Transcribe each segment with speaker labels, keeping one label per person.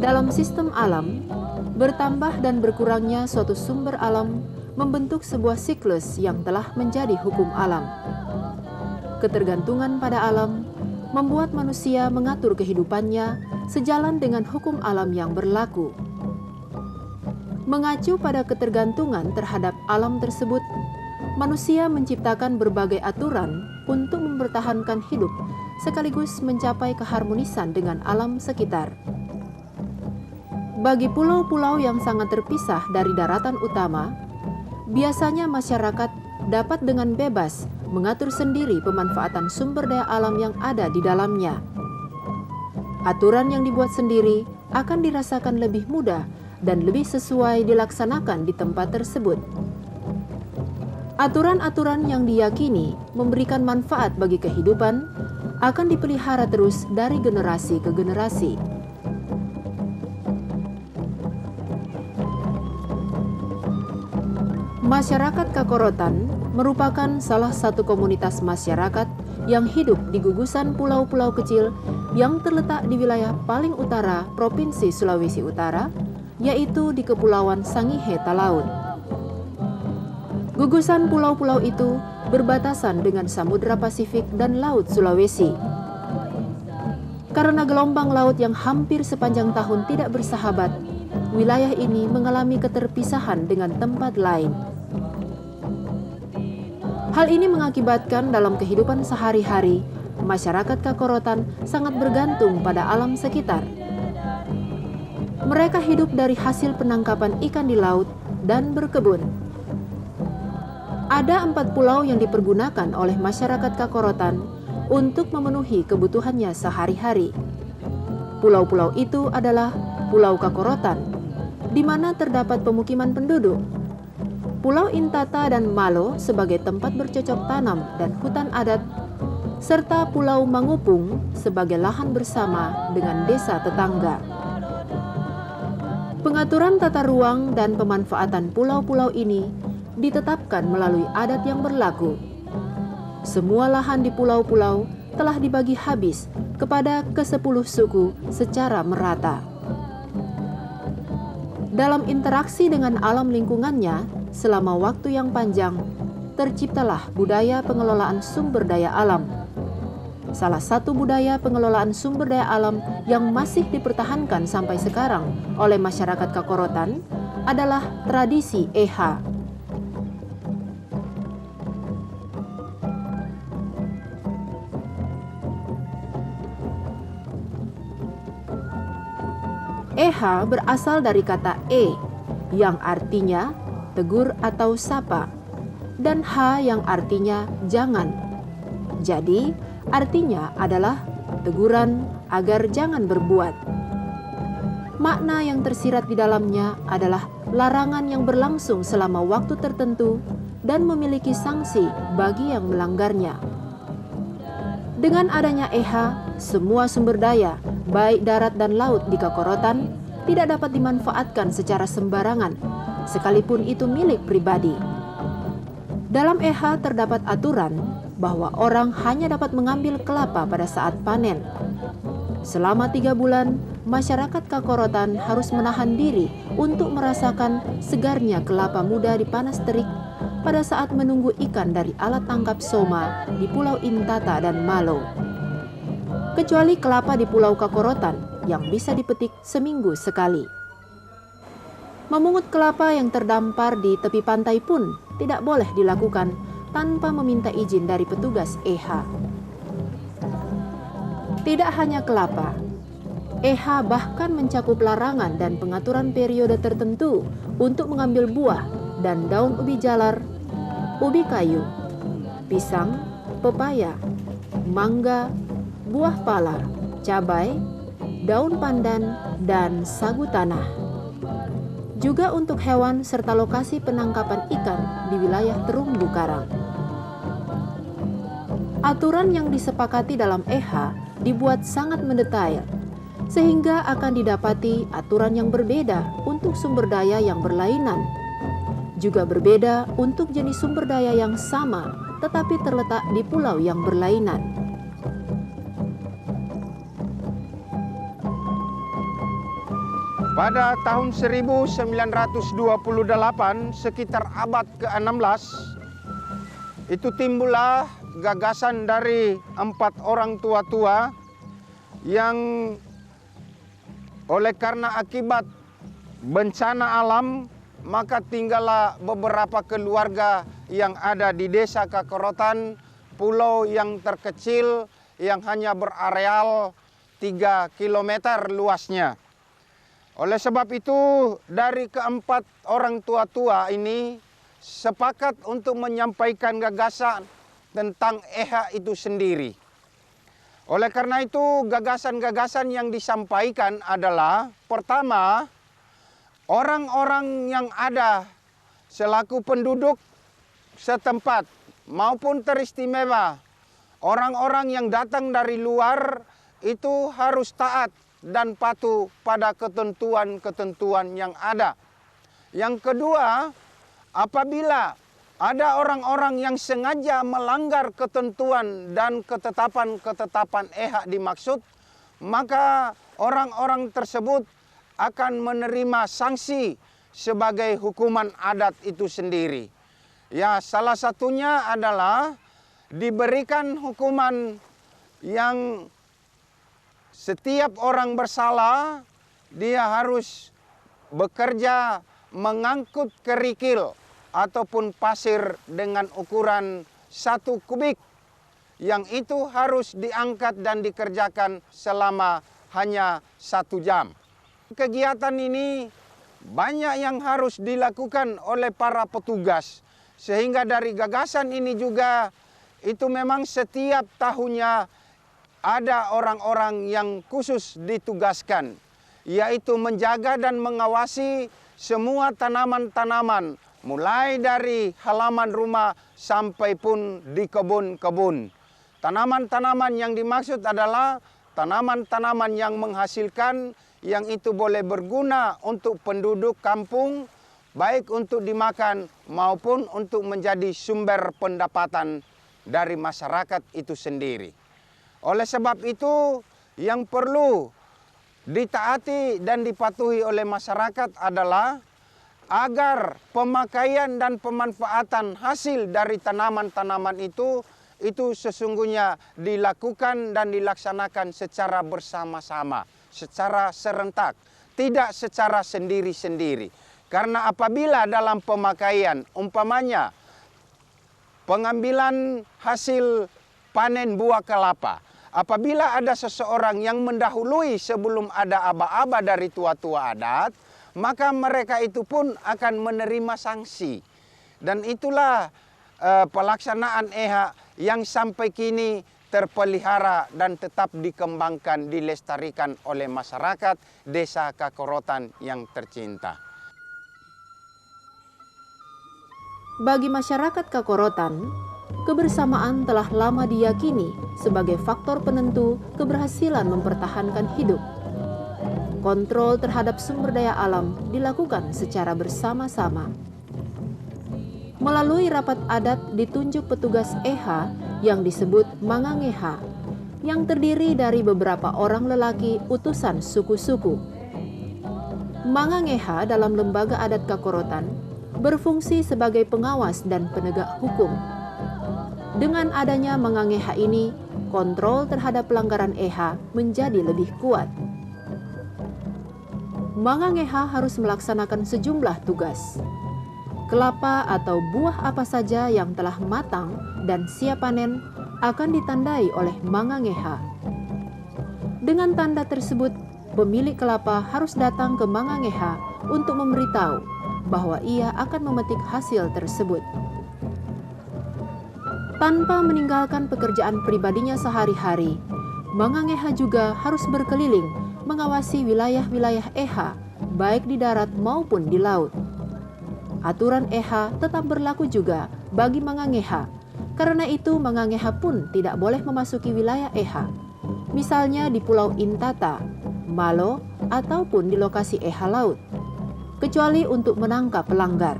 Speaker 1: Dalam sistem alam, bertambah dan berkurangnya suatu sumber alam membentuk sebuah siklus yang telah menjadi hukum alam. Ketergantungan pada alam membuat manusia mengatur kehidupannya sejalan dengan hukum alam yang berlaku. Mengacu pada ketergantungan terhadap alam tersebut, manusia menciptakan berbagai aturan untuk mempertahankan hidup sekaligus mencapai keharmonisan dengan alam sekitar. Bagi pulau-pulau yang sangat terpisah dari daratan utama, biasanya masyarakat dapat dengan bebas mengatur sendiri pemanfaatan sumber daya alam yang ada di dalamnya. Aturan yang dibuat sendiri akan dirasakan lebih mudah dan lebih sesuai dilaksanakan di tempat tersebut. Aturan-aturan yang diyakini memberikan manfaat bagi kehidupan akan dipelihara terus dari generasi ke generasi. Masyarakat Kakorotan merupakan salah satu komunitas masyarakat yang hidup di gugusan pulau-pulau kecil yang terletak di wilayah paling utara Provinsi Sulawesi Utara, yaitu di Kepulauan Sangihe Talaut. Gugusan pulau-pulau itu berbatasan dengan Samudra Pasifik dan Laut Sulawesi. Karena gelombang laut yang hampir sepanjang tahun tidak bersahabat, wilayah ini mengalami keterpisahan dengan tempat lain. Hal ini mengakibatkan dalam kehidupan sehari-hari, masyarakat Kakorotan sangat bergantung pada alam sekitar. Mereka hidup dari hasil penangkapan ikan di laut dan berkebun. Ada 4 pulau yang dipergunakan oleh masyarakat Kakorotan untuk memenuhi kebutuhannya sehari-hari. Pulau-pulau itu adalah Pulau Kakorotan, di mana terdapat pemukiman penduduk. Pulau Intata dan Malo sebagai tempat bercocok tanam dan hutan adat, serta Pulau Mangupung sebagai lahan bersama dengan desa tetangga. Pengaturan tata ruang dan pemanfaatan pulau-pulau ini ditetapkan melalui adat yang berlaku. Semua lahan di pulau-pulau telah dibagi habis kepada ke-10 suku secara merata. Dalam interaksi dengan alam lingkungannya selama waktu yang panjang, terciptalah budaya pengelolaan sumber daya alam. Salah satu budaya pengelolaan sumber daya alam yang masih dipertahankan sampai sekarang oleh masyarakat Kakorotan adalah tradisi EHA. EHA berasal dari kata E yang artinya tegur atau sapa, dan H yang artinya jangan. Jadi, artinya adalah teguran agar jangan berbuat. Makna yang tersirat di dalamnya adalah larangan yang berlangsung selama waktu tertentu dan memiliki sanksi bagi yang melanggarnya. Dengan adanya EHA, semua sumber daya, baik darat dan laut di Kakorotan, tidak dapat dimanfaatkan secara sembarangan, sekalipun itu milik pribadi. Dalam EHA terdapat aturan bahwa orang hanya dapat mengambil kelapa pada saat panen. Selama 3 bulan, masyarakat Kakorotan harus menahan diri untuk merasakan segarnya kelapa muda di panas terik pada saat menunggu ikan dari alat tangkap soma di Pulau Intata dan Malo. Kecuali kelapa di Pulau Kakorotan yang bisa dipetik seminggu sekali. Memungut kelapa yang terdampar di tepi pantai pun tidak boleh dilakukan tanpa meminta izin dari petugas EHA. Tidak hanya kelapa, EHA bahkan mencakup larangan dan pengaturan periode tertentu untuk mengambil buah dan daun ubi jalar, ubi kayu, pisang, pepaya, mangga, buah pala, cabai, daun pandan, dan sagu tanah. Juga untuk hewan serta lokasi penangkapan ikan di wilayah terumbu karang. Aturan yang disepakati dalam EHA dibuat sangat mendetail, sehingga akan didapati aturan yang berbeda untuk sumber daya yang berlainan. Juga berbeda untuk jenis sumber daya yang sama, tetapi terletak di pulau yang berlainan.
Speaker 2: Pada tahun 1928, sekitar abad ke-16, itu timbullah gagasan dari 4 orang tua-tua yang oleh karena akibat bencana alam, maka tinggallah beberapa keluarga yang ada di desa Kakorotan, pulau yang terkecil yang hanya berareal 3 kilometer luasnya. Oleh sebab itu, dari keempat orang tua-tua ini sepakat untuk menyampaikan gagasan tentang EHA itu sendiri. Oleh karena itu, gagasan-gagasan yang disampaikan adalah, pertama, orang-orang yang ada selaku penduduk setempat maupun teristimewa, orang-orang yang datang dari luar itu harus taat dan patuh pada ketentuan-ketentuan yang ada. Yang kedua, apabila ada orang-orang yang sengaja melanggar ketentuan dan ketetapan-ketetapan EHA dimaksud, maka orang-orang tersebut akan menerima sanksi sebagai hukuman adat itu sendiri. Ya, salah satunya adalah diberikan hukuman yang setiap orang bersalah, dia harus bekerja mengangkut kerikil ataupun pasir dengan ukuran 1 kubik. Yang itu harus diangkat dan dikerjakan selama hanya 1 jam. Kegiatan ini banyak yang harus dilakukan oleh para petugas. Sehingga dari gagasan ini juga, itu memang setiap tahunnya ada orang-orang yang khusus ditugaskan, yaitu menjaga dan mengawasi semua tanaman-tanaman, mulai dari halaman rumah sampai pun di kebun-kebun. Tanaman-tanaman yang dimaksud adalah tanaman-tanaman yang menghasilkan, yang itu boleh berguna untuk penduduk kampung, baik untuk dimakan maupun untuk menjadi sumber pendapatan dari masyarakat itu sendiri. Oleh sebab itu, yang perlu ditaati dan dipatuhi oleh masyarakat adalah agar pemakaian dan pemanfaatan hasil dari tanaman-tanaman itu sesungguhnya dilakukan dan dilaksanakan secara bersama-sama, secara serentak, tidak secara sendiri-sendiri. Karena apabila dalam pemakaian, umpamanya pengambilan hasil panen buah kelapa, apabila ada seseorang yang mendahului sebelum ada aba-aba dari tua-tua adat, maka mereka itu pun akan menerima sanksi. Dan itulah pelaksanaan EHA yang sampai kini terpelihara dan tetap dikembangkan, dilestarikan oleh masyarakat Desa Kakorotan yang tercinta.
Speaker 1: Bagi masyarakat Kakorotan, kebersamaan telah lama diyakini sebagai faktor penentu keberhasilan mempertahankan hidup. Kontrol terhadap sumber daya alam dilakukan secara bersama-sama. Melalui rapat adat ditunjuk petugas EHA yang disebut Mangangeha, yang terdiri dari beberapa orang lelaki utusan suku-suku. Mangangeha dalam lembaga adat Kakorotan berfungsi sebagai pengawas dan penegak hukum. Dengan adanya Mangangeha ini, kontrol terhadap pelanggaran EHA menjadi lebih kuat. Mangangeha harus melaksanakan sejumlah tugas. Kelapa atau buah apa saja yang telah matang dan siap panen akan ditandai oleh Mangangeha. Dengan tanda tersebut, pemilik kelapa harus datang ke Mangangeha untuk memberitahu bahwa ia akan memetik hasil tersebut. Tanpa meninggalkan pekerjaan pribadinya sehari-hari, Mangangeha juga harus berkeliling mengawasi wilayah-wilayah EHA, baik di darat maupun di laut. Aturan EHA tetap berlaku juga bagi Mangangeha. Karena itu Mangangeha pun tidak boleh memasuki wilayah EHA. Misalnya di Pulau Intata, Malo, ataupun di lokasi EHA laut. Kecuali untuk menangkap pelanggar.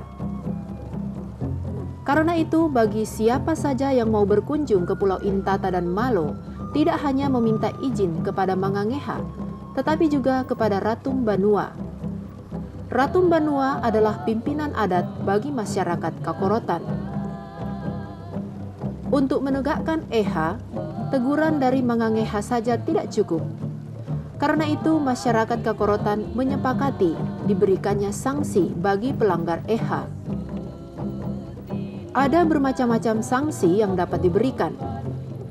Speaker 1: Karena itu bagi siapa saja yang mau berkunjung ke Pulau Intata dan Malo, tidak hanya meminta izin kepada Mangangeha, tetapi juga kepada Ratu Banua, Ratu Banua adalah pimpinan adat bagi masyarakat Kakorotan. Untuk menegakkan EHA, teguran dari Mangangeha saja tidak cukup. Karena itu masyarakat Kakorotan menyepakati diberikannya sanksi bagi pelanggar EHA. Ada bermacam-macam sanksi yang dapat diberikan,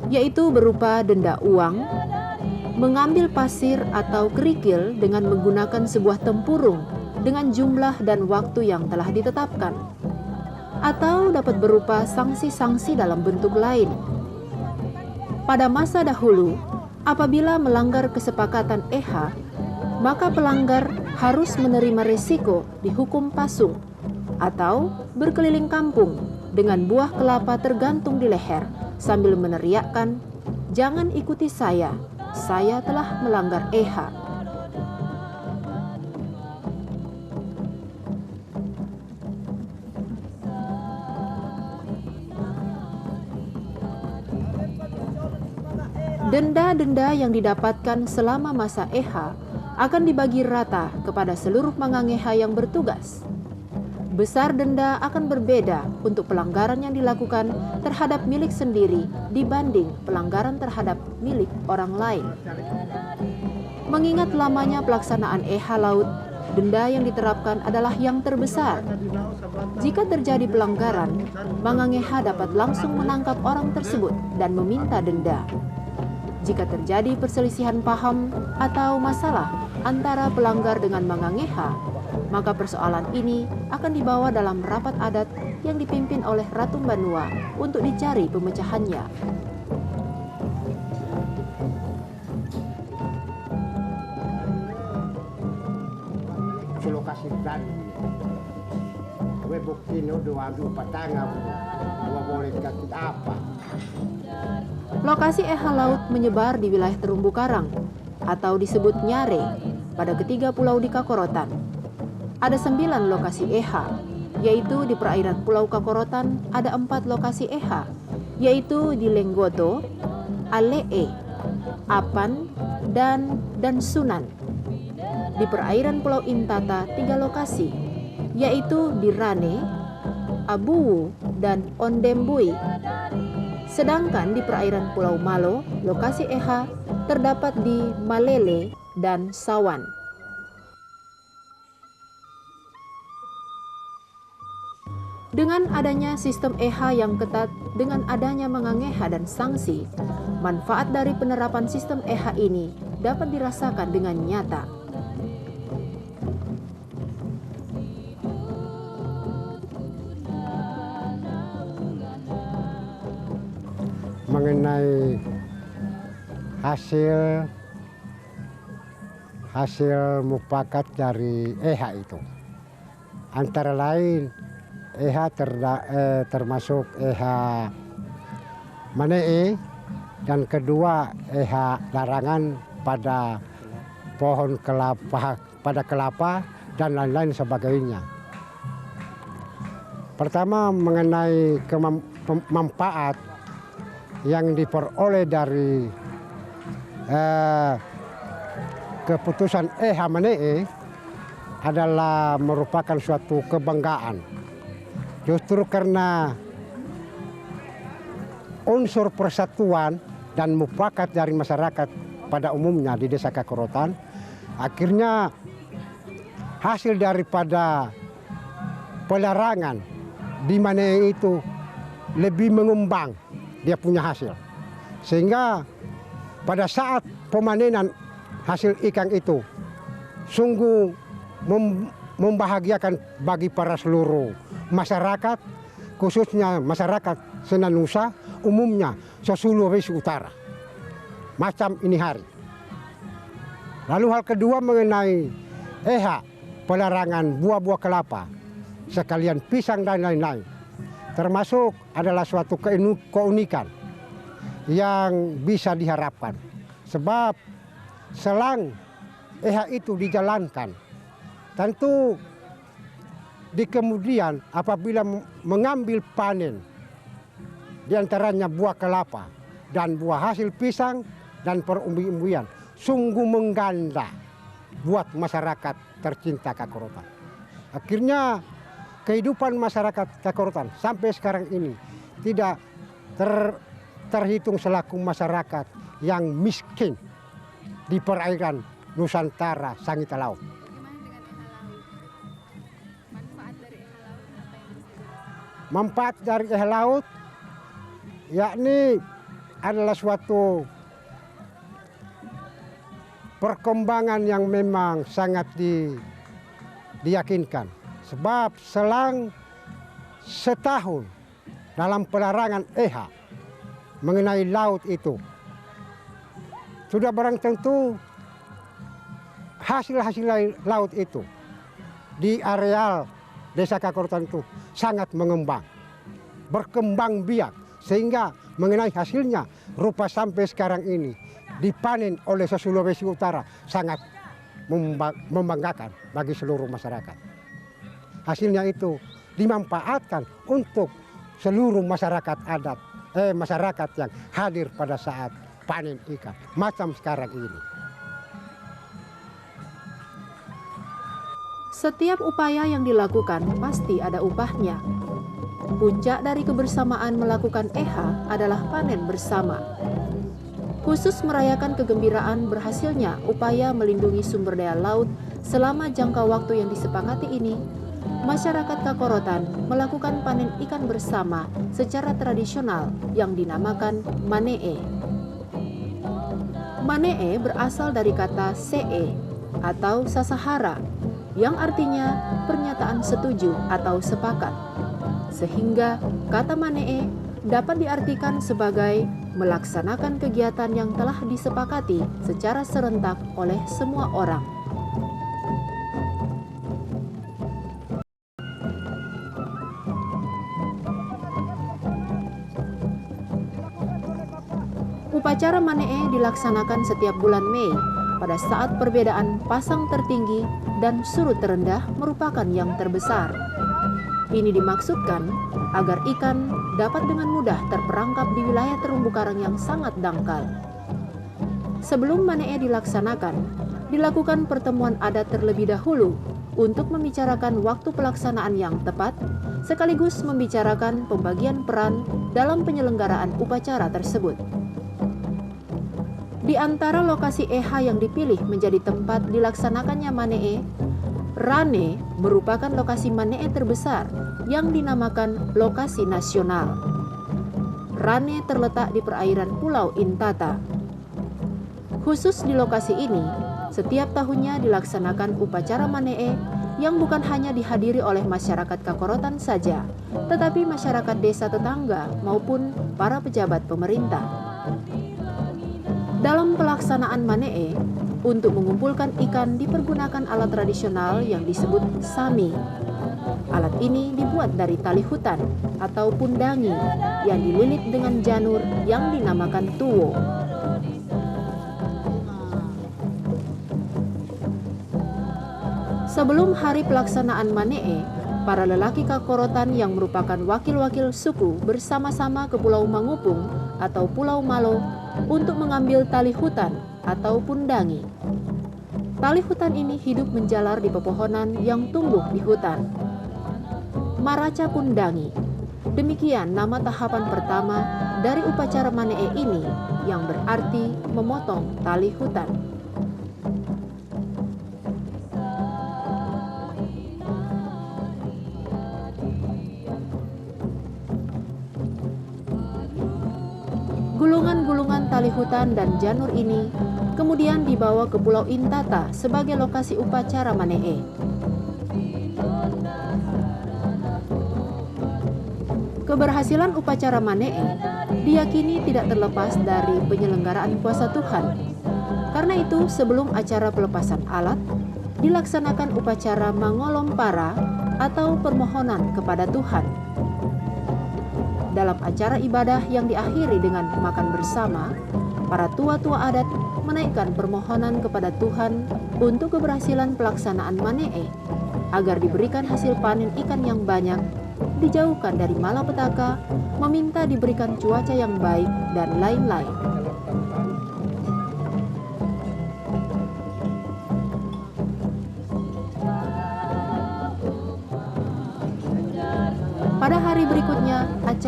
Speaker 1: yaitu berupa denda uang, mengambil pasir atau kerikil dengan menggunakan sebuah tempurung dengan jumlah dan waktu yang telah ditetapkan, atau dapat berupa sanksi-sanksi dalam bentuk lain. Pada masa dahulu, apabila melanggar kesepakatan EHA, maka pelanggar harus menerima risiko dihukum pasung atau berkeliling kampung dengan buah kelapa tergantung di leher sambil meneriakkan, "Jangan ikuti saya telah melanggar EHA." Denda-denda yang didapatkan selama masa EHA akan dibagi rata kepada seluruh Mangangeha yang bertugas. Besar denda akan berbeda untuk pelanggaran yang dilakukan terhadap milik sendiri dibanding pelanggaran terhadap milik orang lain. Mengingat lamanya pelaksanaan EHA laut, denda yang diterapkan adalah yang terbesar. Jika terjadi pelanggaran, Mangangeha dapat langsung menangkap orang tersebut dan meminta denda. Jika terjadi perselisihan paham atau masalah antara pelanggar dengan Mangangeha, maka persoalan ini akan dibawa dalam rapat adat yang dipimpin oleh Ratu Banua untuk dicari pemecahannya.
Speaker 3: Lokasi tadi, gue bukti doa patanga, gua boleh kaki apa?
Speaker 1: Lokasi EHA laut menyebar di wilayah terumbu karang atau disebut Nyare pada ketiga pulau di Kakorotan. Ada 9 lokasi EHA, yaitu di perairan Pulau Kakorotan ada 4 lokasi EHA, yaitu di Lenggoto, Alee, Apan, dan Sunan. Di perairan Pulau Intata 3 lokasi, yaitu di Rane, Abuwu, dan Ondembui. Sedangkan di perairan Pulau Malo, lokasi EHA terdapat di Malele dan Sawan. Dengan adanya sistem EHA yang ketat, dengan adanya Mangangeha dan sanksi, manfaat dari penerapan sistem EHA ini dapat dirasakan dengan nyata.
Speaker 3: Mengenai hasil mufakat dari EHA itu, antara lain EHA termasuk EHA Manee, dan kedua EHA larangan pada pohon kelapa, pada kelapa dan lain-lain sebagainya. Pertama, mengenai manfaat yang diperoleh dari keputusan EHA Manee adalah merupakan suatu kebanggaan. Justru karena unsur persatuan dan mufakat dari masyarakat pada umumnya di Desa Kakorotan, akhirnya hasil daripada pelarangan di Manee itu lebih mengembang dia punya hasil. Sehingga pada saat pemanenan hasil ikan itu sungguh membahagiakan bagi para seluruh masyarakat, khususnya masyarakat Senanusa, umumnya Sulawesi Utara. Macam ini hari. Lalu hal kedua mengenai EHA, pelarangan buah-buah kelapa, sekalian pisang dan lain-lain. Termasuk adalah suatu keunikan yang bisa diharapkan. Sebab selang EHA itu dijalankan, tentu di kemudian apabila mengambil panen, diantaranya buah kelapa dan buah hasil pisang dan perumbi-umbian, sungguh mengganda buat masyarakat tercinta Kakorotan. Akhirnya kehidupan masyarakat Kakorotan sampai sekarang ini tidak terhitung selaku masyarakat yang miskin di perairan Nusantara Sangita Laut. Manfaat dari EHA Laut yakni adalah suatu perkembangan yang memang sangat diyakinkan. Sebab selang setahun dalam pelarangan EHA mengenai laut itu, sudah barang tentu hasil-hasil laut itu di areal Desa Kakorotan itu sangat mengembang, berkembang biak, sehingga mengenai hasilnya rupa sampai sekarang ini dipanen oleh Sulawesi Utara sangat membanggakan bagi seluruh masyarakat. Hasilnya itu dimanfaatkan untuk seluruh masyarakat adat, masyarakat yang hadir pada saat panen ikan macam sekarang ini.
Speaker 1: Setiap upaya yang dilakukan pasti ada upahnya. Puncak dari kebersamaan melakukan EHA adalah panen bersama. Khusus merayakan kegembiraan berhasilnya upaya melindungi sumber daya laut selama jangka waktu yang disepakati ini, masyarakat Kakorotan melakukan panen ikan bersama secara tradisional yang dinamakan manee. Manee berasal dari kata see atau sasahara, yang artinya pernyataan setuju atau sepakat. Sehingga kata manee dapat diartikan sebagai melaksanakan kegiatan yang telah disepakati secara serentak oleh semua orang. Upacara manee dilaksanakan setiap bulan Mei pada saat perbedaan pasang tertinggi dan surut terendah merupakan yang terbesar. Ini dimaksudkan agar ikan dapat dengan mudah terperangkap di wilayah terumbu karang yang sangat dangkal. Sebelum manee dilaksanakan, dilakukan pertemuan adat terlebih dahulu untuk membicarakan waktu pelaksanaan yang tepat, sekaligus membicarakan pembagian peran dalam penyelenggaraan upacara tersebut. Di antara lokasi EHA yang dipilih menjadi tempat dilaksanakannya manee, Rane merupakan lokasi manee terbesar yang dinamakan lokasi nasional. Rane terletak di perairan Pulau Intata. Khusus di lokasi ini, setiap tahunnya dilaksanakan upacara manee yang bukan hanya dihadiri oleh masyarakat Kakorotan saja, tetapi masyarakat desa tetangga maupun para pejabat pemerintah. Dalam pelaksanaan manee, untuk mengumpulkan ikan dipergunakan alat tradisional yang disebut sami. Alat ini dibuat dari tali hutan atau pundangi yang dililit dengan janur yang dinamakan tuwo. Sebelum hari pelaksanaan manee, para lelaki Kakorotan yang merupakan wakil-wakil suku bersama-sama ke Pulau Mangupung atau Pulau Malo untuk mengambil tali hutan atau pundangi. Tali hutan ini hidup menjalar di pepohonan yang tumbuh di hutan. Maraca pundangi. Demikian nama tahapan pertama dari upacara manee ini yang berarti memotong tali hutan. Gulungan-gulungan tali hutan dan janur ini kemudian dibawa ke Pulau Intata sebagai lokasi upacara manee. Keberhasilan upacara manee diyakini tidak terlepas dari penyelenggaraan puasa Tuhan. Karena itu, sebelum acara pelepasan alat, dilaksanakan upacara mangolompara atau permohonan kepada Tuhan. Dalam acara ibadah yang diakhiri dengan makan bersama, para tua-tua adat menaikkan permohonan kepada Tuhan untuk keberhasilan pelaksanaan manee, agar diberikan hasil panen ikan yang banyak, dijauhkan dari malapetaka, meminta diberikan cuaca yang baik, dan lain-lain.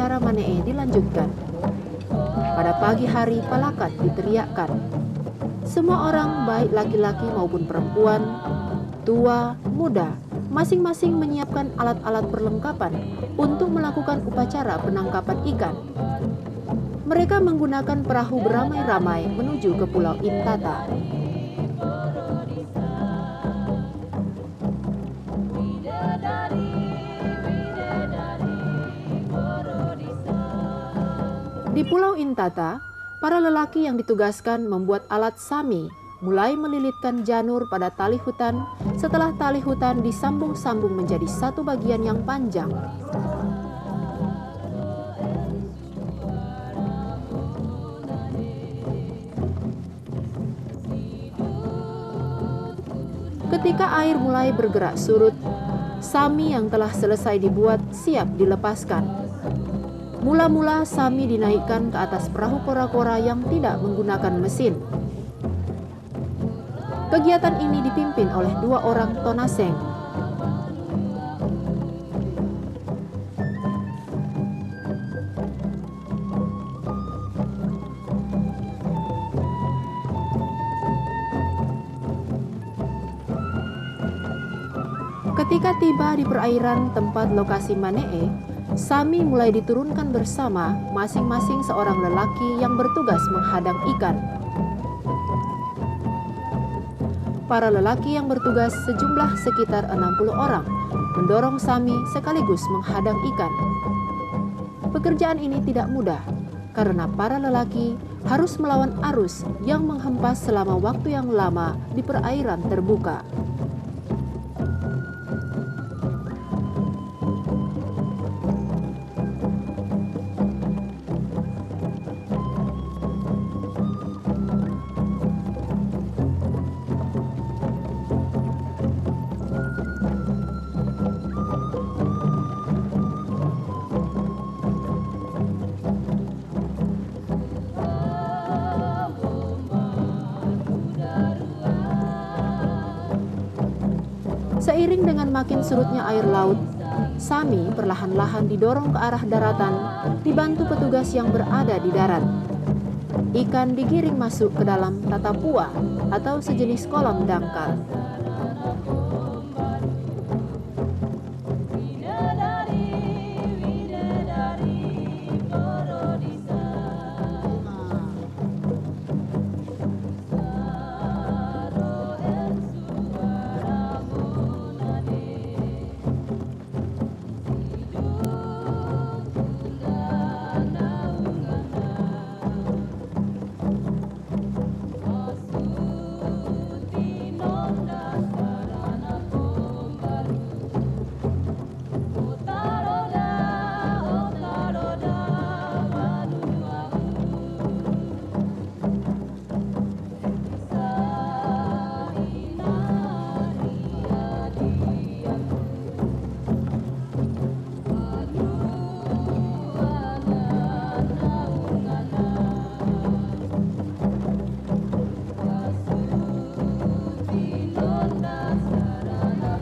Speaker 1: upacara Manee dilanjutkan. Pada pagi hari palakat diteriakkan. Semua orang, baik laki-laki maupun perempuan, tua, muda, masing-masing menyiapkan alat-alat perlengkapan untuk melakukan upacara penangkapan ikan. Mereka menggunakan perahu beramai-ramai menuju ke Pulau Intata. Di Pulau Intata, para lelaki yang ditugaskan membuat alat sami mulai melilitkan janur pada tali hutan setelah tali hutan disambung-sambung menjadi satu bagian yang panjang. Ketika air mulai bergerak surut, sami yang telah selesai dibuat siap dilepaskan. Mula-mula sami dinaikkan ke atas perahu kora-kora yang tidak menggunakan mesin. Kegiatan ini dipimpin oleh 2 orang tonaseng. Ketika tiba di perairan tempat lokasi Manee, sami mulai diturunkan bersama masing-masing seorang lelaki yang bertugas menghadang ikan. Para lelaki yang bertugas sejumlah sekitar 60 orang mendorong sami sekaligus menghadang ikan. Pekerjaan ini tidak mudah karena para lelaki harus melawan arus yang menghempas selama waktu yang lama di perairan terbuka. Seiring dengan makin surutnya air laut, sami perlahan-lahan didorong ke arah daratan, dibantu petugas yang berada di darat. Ikan digiring masuk ke dalam tatapua atau sejenis kolam dangkal.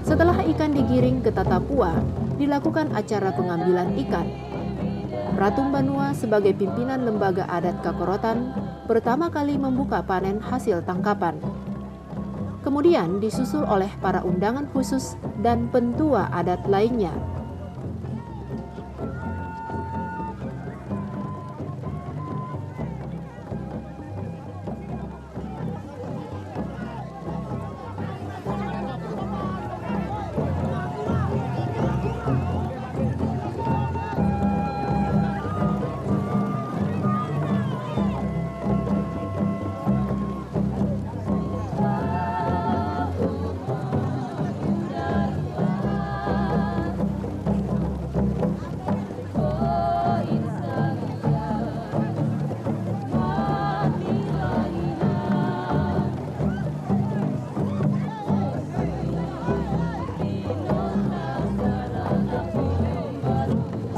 Speaker 1: Setelah ikan digiring ke tatapua, dilakukan acara pengambilan ikan. Ratu Banua sebagai pimpinan lembaga adat Kakorotan pertama kali membuka panen hasil tangkapan. Kemudian disusul oleh para undangan khusus dan pentua adat lainnya.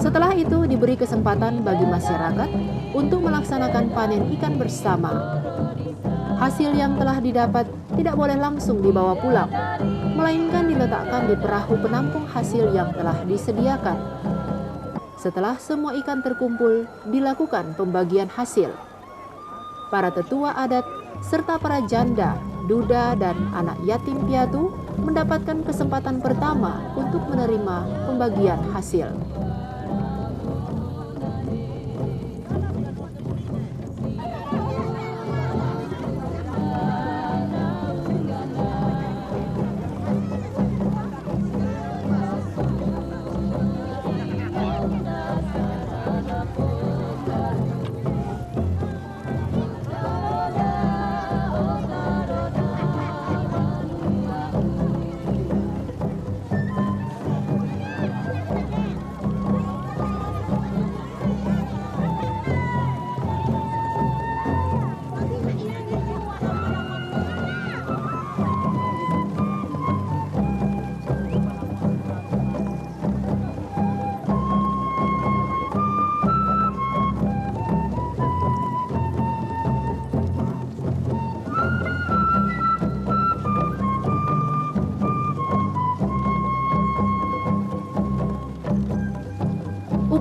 Speaker 1: Setelah itu diberi kesempatan bagi masyarakat untuk melaksanakan panen ikan bersama. Hasil yang telah didapat tidak boleh langsung dibawa pulang, melainkan diletakkan di perahu penampung hasil yang telah disediakan. Setelah semua ikan terkumpul, dilakukan pembagian hasil. Para tetua adat serta para janda, duda, dan anak yatim piatu mendapatkan kesempatan pertama untuk menerima pembagian hasil.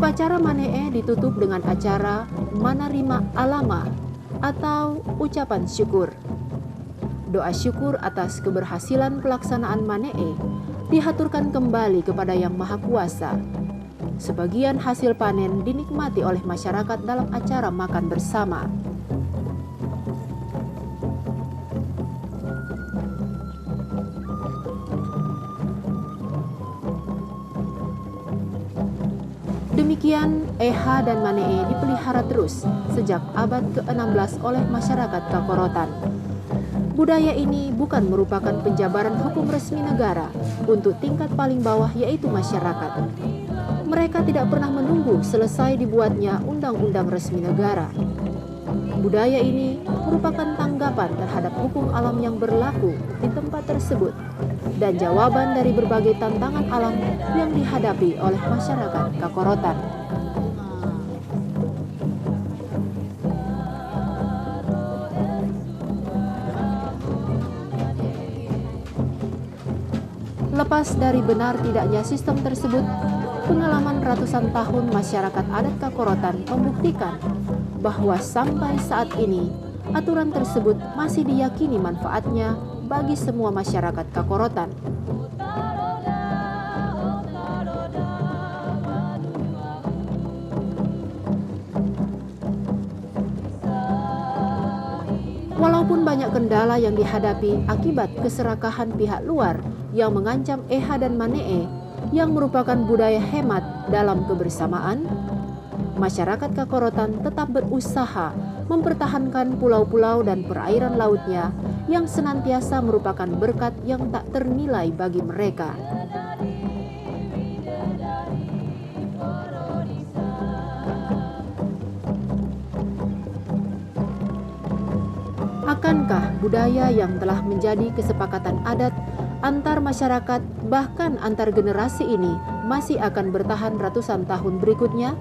Speaker 1: Upacara Manee ditutup dengan acara Manarima Alama atau ucapan syukur. Doa syukur atas keberhasilan pelaksanaan Manee dihaturkan kembali kepada Yang Maha Kuasa. Sebagian hasil panen dinikmati oleh masyarakat dalam acara makan bersama. Demikian, Eha dan Manee dipelihara terus sejak abad ke-16 oleh masyarakat Kakorotan. Budaya ini bukan merupakan penjabaran hukum resmi negara untuk tingkat paling bawah yaitu masyarakat. Mereka tidak pernah menunggu selesai dibuatnya undang-undang resmi negara. Budaya ini merupakan tanggapan terhadap hukum alam yang berlaku di tempat tersebut dan jawaban dari berbagai tantangan alam yang dihadapi oleh masyarakat Kakorotan. Lepas dari benar tidaknya sistem tersebut, pengalaman ratusan tahun masyarakat adat Kakorotan membuktikan bahwa sampai saat ini aturan tersebut masih diyakini manfaatnya bagi semua masyarakat Kakorotan. Walaupun banyak kendala yang dihadapi akibat keserakahan pihak luar yang mengancam Eha dan Manee yang merupakan budaya hemat dalam kebersamaan, masyarakat Kakorotan tetap berusaha mempertahankan pulau-pulau dan perairan lautnya yang senantiasa merupakan berkat yang tak ternilai bagi mereka. Akankah budaya yang telah menjadi kesepakatan adat antar masyarakat bahkan antar generasi ini masih akan bertahan ratusan tahun berikutnya?